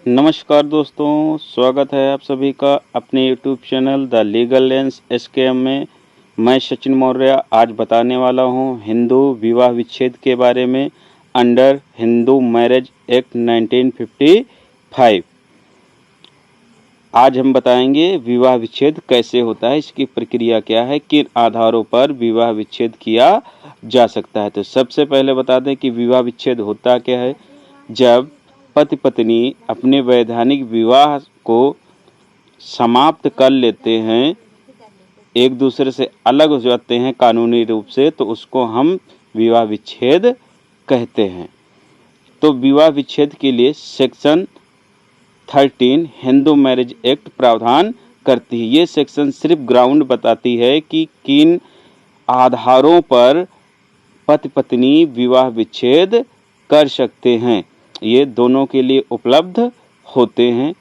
नमस्कार दोस्तों, स्वागत है आप सभी का अपने YouTube channel the legal lens SKM में। मैं सचिन मौर्य आज बताने वाला हूं हिंदू विवाह विच्छेद के बारे में अंडर हिंदू मैरिज एक्ट 1955। आज हम बताएंगे विवाह विच्छेद कैसे होता है, इसकी प्रक्रिया क्या है, किन आधारों पर विवाह विच्छेद किया जा सकता है। तो सबसे पहले बता दें कि विवाह विच्छेद होता क्या है। जब पति पत्नी अपने वैधानिक विवाह को समाप्त कर लेते हैं, एक दूसरे से अलग हो जाते हैं कानूनी रूप से, तो उसको हम विवाह विच्छेद कहते हैं। तो विवाह विच्छेद के लिए सेक्शन 13 हिंदू मैरिज एक्ट प्रावधान करती है। ये सेक्शन सिर्फ ग्राउंड बताती है कि किन आधारों पर पति पत्नी विवाह विच्छेद कर सकते हैं। ये दोनों के लिए उपलब्ध होते हैं।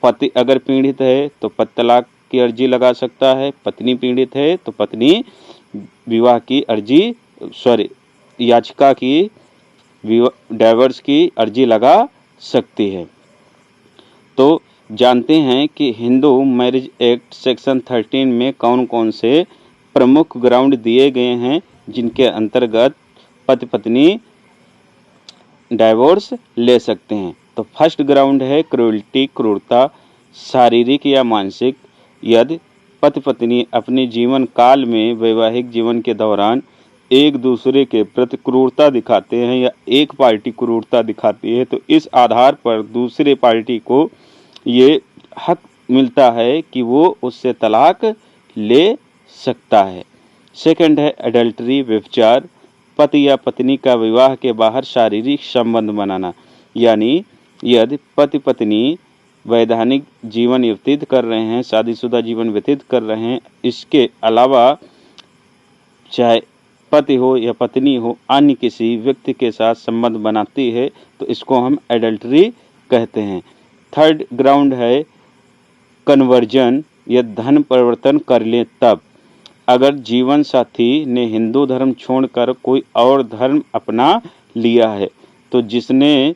पति अगर पीड़ित है तो पति तलाक की अर्जी लगा सकता है, पत्नी पीड़ित है तो पत्नी विवाह की अर्जी याचिका की डाइवोर्स की अर्जी लगा सकती है। तो जानते हैं कि हिंदू मैरिज एक्ट सेक्शन 13 में कौन कौन से प्रमुख ग्राउंड दिए गए हैं जिनके अंतर्गत पति पत्नी डाइवोर्स ले सकते हैं। तो फर्स्ट ग्राउंड है क्रूरता, शारीरिक या मानसिक। यदि पति पत्नी अपने जीवन काल में वैवाहिक जीवन के दौरान एक दूसरे के प्रति क्रूरता दिखाते हैं या एक पार्टी क्रूरता दिखाती है, तो इस आधार पर दूसरे पार्टी को ये हक मिलता है कि वो उससे तलाक ले सकता है। सेकंड है एडल्टरी, व्यभिचार, पति या पत्नी का विवाह के बाहर शारीरिक संबंध बनाना। यानी यदि पति पत्नी वैधानिक जीवन व्यतीत कर रहे हैं, शादीशुदा जीवन व्यतीत कर रहे हैं, इसके अलावा चाहे पति हो या पत्नी हो अन्य किसी व्यक्ति के साथ संबंध बनाती है, तो इसको हम एडल्टरी कहते हैं। थर्ड ग्राउंड है कन्वर्जन या धर्म परिवर्तन कर ले तब। अगर जीवन साथी ने हिंदू धर्म छोड़कर कोई और धर्म अपना लिया है, तो जिसने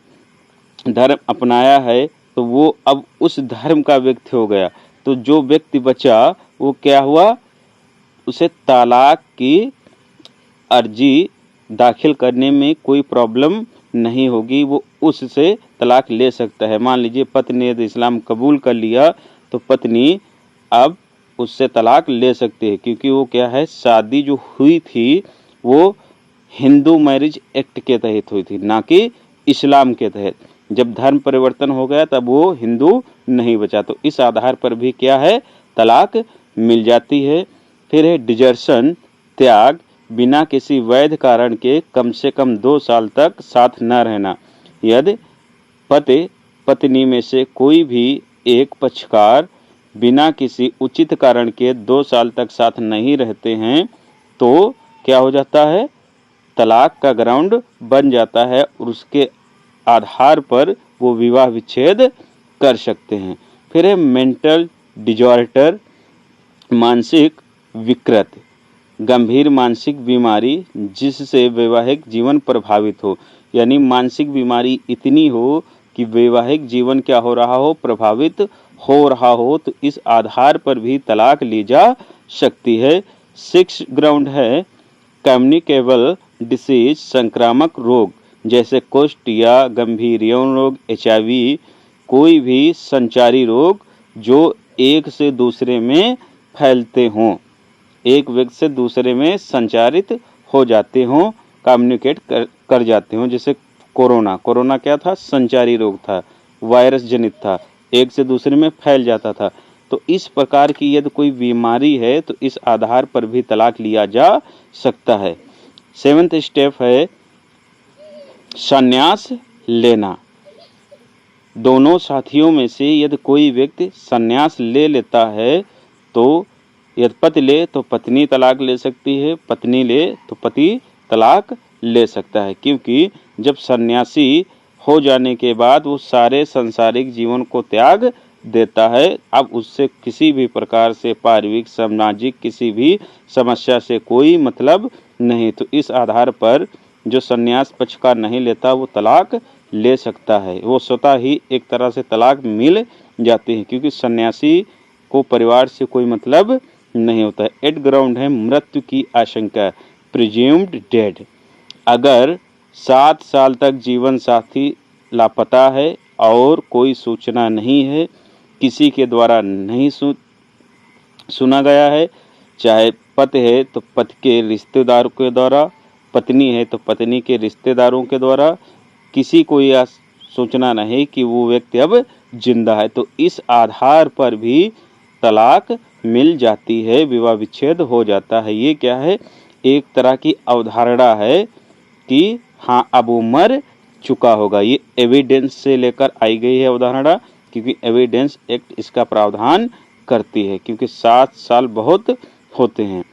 धर्म अपनाया है तो वो अब उस धर्म का व्यक्ति हो गया, तो जो व्यक्ति बचा वो क्या हुआ, उसे तलाक की अर्जी दाखिल करने में कोई प्रॉब्लम नहीं होगी, वो उससे तलाक ले सकता है। मान लीजिए पत्नी ने यदि इस्लाम कबूल कर लिया तो पत्नी अब उससे तलाक ले सकती है, क्योंकि वो क्या है, शादी जो हुई थी वो हिंदू मैरिज एक्ट के तहत हुई थी, ना कि इस्लाम के तहत। जब धर्म परिवर्तन हो गया तब वो हिंदू नहीं बचा, तो इस आधार पर भी क्या है, तलाक मिल जाती है। फिर है डिजर्शन, त्याग, बिना किसी वैध कारण के कम से कम 2 साल तक साथ न रहना। यदि पति पत्नी में से कोई भी एक पक्षकार बिना किसी उचित कारण के 2 साल तक साथ नहीं रहते हैं, तो क्या हो जाता है, तलाक का ग्राउंड बन जाता है और उसके आधार पर वो विवाह विच्छेद कर सकते हैं। फिर है मेंटल डिजॉर्डर, मानसिक विकृत, गंभीर मानसिक बीमारी जिससे वैवाहिक जीवन प्रभावित हो। यानी मानसिक बीमारी इतनी हो कि वैवाहिक जीवन क्या हो रहा हो, प्रभावित हो रहा हो, तो इस आधार पर भी तलाक ली जा सकती है। 6 ग्राउंड है कम्युनिकेबल डिसीज, संक्रामक रोग जैसे कुष्ठ या गंभीर यौन रोग, HIV, कोई भी संचारी रोग जो एक से दूसरे में फैलते हों, एक व्यक्ति से दूसरे में संचारित हो जाते हों, कम्युनिकेट कर जाते हों। जैसे कोरोना क्या था, संचारी रोग था, वायरस जनित था, एक से दूसरे में फैल जाता था। तो इस प्रकार की यदि कोई बीमारी है तो इस आधार पर भी तलाक लिया जा सकता है। 7th स्टेप है संन्यास लेना। दोनों साथियों में से यदि कोई व्यक्ति संन्यास ले लेता है, तो यदि पति ले तो पत्नी तलाक ले सकती है, पत्नी ले तो पति तलाक ले सकता है, क्योंकि जब सन्यासी हो जाने के बाद वो सारे सांसारिक जीवन को त्याग देता है, अब उससे किसी भी प्रकार से पारिवारिक सामाजिक किसी भी समस्या से कोई मतलब नहीं। तो इस आधार पर जो संन्यास पक्षकार नहीं लेता वो तलाक ले सकता है, वो स्वतः ही एक तरह से तलाक मिल जाती है, क्योंकि सन्यासी को परिवार से कोई मतलब नहीं होता है। 8 ग्राउंड है मृत्यु की आशंका, प्रिज्यूम्ड डेड। अगर 7 साल तक जीवन साथी लापता है और कोई सूचना नहीं है, किसी के द्वारा नहीं सुना गया है, चाहे पति है तो पति के रिश्तेदारों के द्वारा, पत्नी है तो पत्नी के रिश्तेदारों के द्वारा, किसी को यह सूचना नहीं कि वो व्यक्ति अब जिंदा है, तो इस आधार पर भी तलाक मिल जाती है, विवाह विच्छेद हो जाता है। ये क्या है, एक तरह की अवधारणा है कि हाँ अब वो मर चुका होगा। ये एविडेंस से लेकर आई गई है अवधारणा, क्योंकि एविडेंस एक्ट इसका प्रावधान करती है, क्योंकि 7 साल बहुत होते हैं।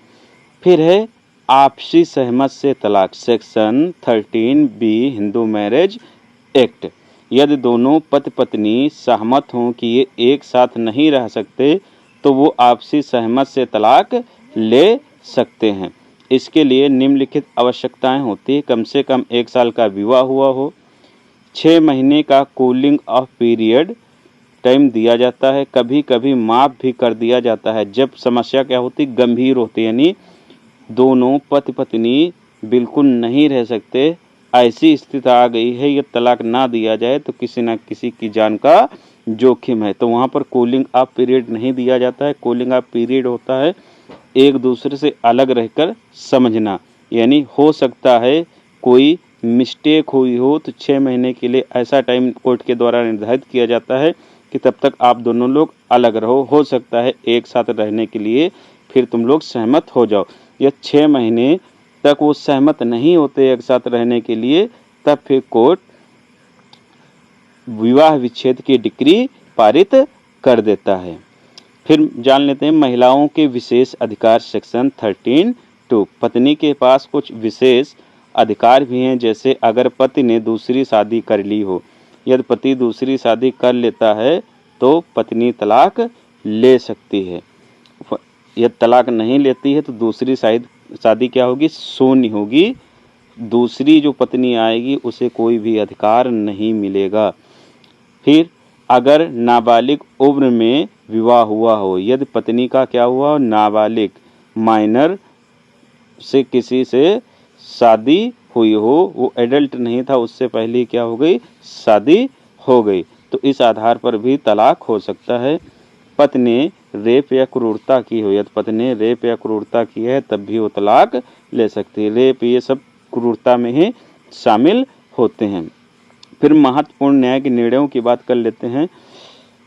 फिर है आपसी सहमत से तलाक, section 13B Hindu marriage act. यदि दोनों पति पत्नी सहमत हों कि ये एक साथ नहीं रह सकते तो वो आपसी सहमत से तलाक ले सकते हैं। इसके लिए निम्नलिखित आवश्यकताएं होती है। कम से कम 1 साल का विवाह हुआ हो, 6 महीने का कूलिंग ऑफ पीरियड टाइम दिया जाता है, कभी कभी माफ़ भी कर दिया जाता है जब समस्या क्या होती, गंभीर होती, यानी दोनों पति पत्नी बिल्कुल नहीं रह सकते, ऐसी स्थिति आ गई है, ये तलाक ना दिया जाए तो किसी न किसी की जान का जोखिम है, तो वहाँ पर कूलिंग ऑफ पीरियड नहीं दिया जाता है। कूलिंग ऑफ पीरियड होता है एक दूसरे से अलग रहकर समझना, यानी हो सकता है कोई मिस्टेक हुई हो तो 6 महीने के लिए ऐसा टाइम कोर्ट के द्वारा निर्धारित किया जाता है कि तब तक आप दोनों लोग अलग रहो, हो सकता है एक साथ रहने के लिए फिर तुम लोग सहमत हो जाओ। या 6 महीने तक वो सहमत नहीं होते एक साथ रहने के लिए, तब फिर कोर्ट विवाह विच्छेद की डिक्री पारित कर देता है। फिर जान लेते हैं महिलाओं के विशेष अधिकार, सेक्शन 13(2). पत्नी के पास कुछ विशेष अधिकार भी हैं, जैसे अगर पति ने दूसरी शादी कर ली हो। यदि पति दूसरी शादी कर लेता है तो पत्नी तलाक ले सकती है। यदि तलाक नहीं लेती है तो दूसरी शादी क्या होगी, शून्य होगी, दूसरी जो पत्नी आएगी उसे कोई भी अधिकार नहीं मिलेगा। फिर अगर नाबालिग उम्र में विवाह हुआ हो, यदि पत्नी का क्या हुआ, नाबालिग माइनर से किसी से शादी हुई हो, वो एडल्ट नहीं था, उससे पहले क्या हो गई, शादी हो गई, तो इस आधार पर भी तलाक हो सकता है। पति ने रेप या क्रूरता की हो, यदि पति ने रेप या क्रूरता की है तब भी वो तलाक ले सकती है। रेप ये सब क्रूरता में ही शामिल होते हैं। फिर महत्वपूर्ण न्याय के निर्णयों की बात कर लेते हैं।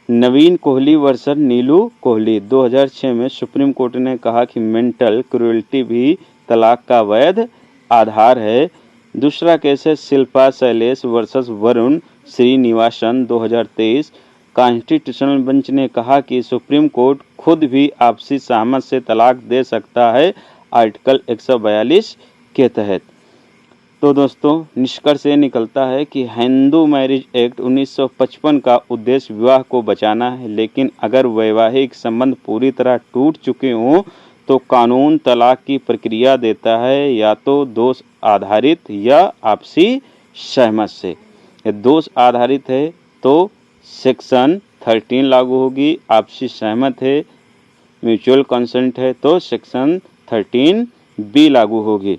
नवीन कोहली वर्सेस नीलू कोहली, 2006 में सुप्रीम कोर्ट ने कहा कि मेंटल क्रूरल्टी भी तलाक का वैध आधार है। दूसरा केस है Shilpa Shailesh versus Varun Srinivasan, 2023। Constitutional bench ने कहा कि सुप्रीम कोर्ट खुद भी आपसी सहमत से तलाक दे सकता है, आर्टिकल 142 के तहत। तो दोस्तों निष्कर्ष ये निकलता है कि हिंदू मैरिज एक्ट 1955 का उद्देश्य विवाह को बचाना है, लेकिन अगर वैवाहिक संबंध पूरी तरह टूट चुके हों तो कानून तलाक की प्रक्रिया देता है, या तो दोष आधारित या आपसी सहमत से। यदि दोष आधारित है तो सेक्शन 13 लागू होगी, आपसी सहमत है, म्यूचुअल कंसेंट है तो सेक्शन 13B लागू होगी।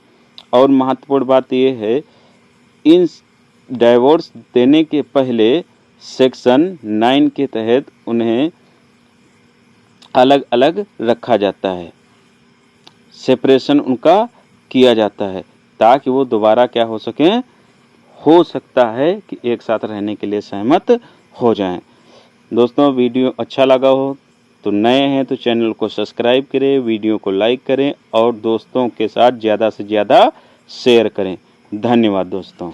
और महत्वपूर्ण बात यह है, इन डाइवोर्स देने के पहले सेक्शन 9 के तहत उन्हें अलग अलग रखा जाता है, सेपरेशन उनका किया जाता है, ताकि वो दोबारा क्या हो सकें, हो सकता है कि एक साथ रहने के लिए सहमत हो जाएं। दोस्तों वीडियो अच्छा लगा हो तो नए हैं तो चैनल को सब्सक्राइब करें, वीडियो को लाइक करें और दोस्तों के साथ ज़्यादा से ज़्यादा शेयर करें। धन्यवाद दोस्तों।